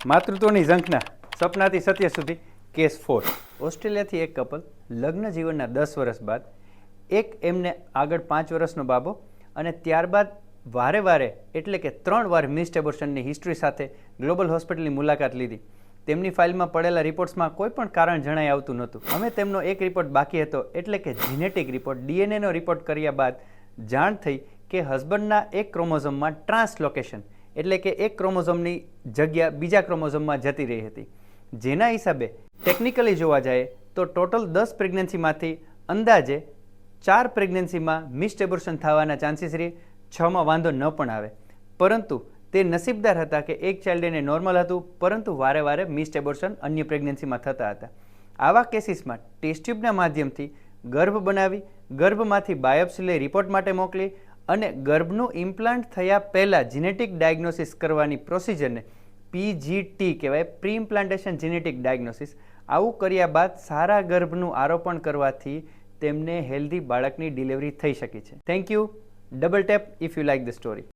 માતૃત્વની ઝંખના સપનાથી સત્ય સુધી કેસ 4 ઓસ્ટ્રેલિયાથી એક કપલ લગ્ન જીવનના 10 વર્ષ બાદ એક એમને આગળ 5 વર્ષનો બાબો અને ત્યારબાદ વારે વારે એટલે કે 3 વાર મિસ્ડ એબોર્શનની હિસ્ટ્રી સાથે ગ્લોબલ હોસ્પિટલની મુલાકાત લીધી. તેમની ફાઇલમાં પડેલા રિપોર્ટ્સમાં કોઈ પણ કારણ જણાઈ આવતું નહોતું. અમે તેમનો એક રિપોર્ટ બાકી હતો એટલે કે જીનેટિક રિપોર્ટ ડીએનએનો રિપોર્ટ કર્યા બાદ જાણ થઈ કે હસબન્ડના એક ક્રોમોઝોમમાં ટ્રાન્સલોકેશન એટલે કે એક ક્રોમોઝોમની જગ્યા બીજા ક્રોમોઝોમમાં જતી રહી હતી, જેના હિસાબે ટેકનિકલી જોવા જાય તો ટોટલ 10 પ્રેગ્નન્સીમાંથી અંદાજે 4 પ્રેગ્નન્સીમાં મિસ્ડ એબોર્શન થવાના ચાન્સીસ રહે, 6માં વાંધો ન પણ આવે. પરંતુ તે નસીબદાર હતા કે એક ચાઇલ્ડ એને નોર્મલ હતું, પરંતુ વારે વારે મિસ્ડ એબોર્શન અન્ય પ્રેગ્નન્સીમાં થતા હતા. આવા કેસીસમાં ટેસ્ટ ટ્યુબના માધ્યમથી ગર્ભ બનાવી ગર્ભમાંથી બાયોપ્સી લઈ રિપોર્ટ માટે મોકલી અને ગર્ભનું ઇમ્પ્લાન્ટ થયા પહેલાં જીનેટિક ડાયગ્નોસિસ કરવાની પ્રોસિજરને PGT કહેવાય, પ્રી ઇમ્પ્લાન્ટેશન જીનેટિક ડાયગ્નોસિસ. આવું કર્યા બાદ સારા ગર્ભનું આરોપણ કરવાથી તેમને હેલ્ધી બાળકની ડિલિવરી થઈ શકી છે. Thank you. Double tap if you like the story.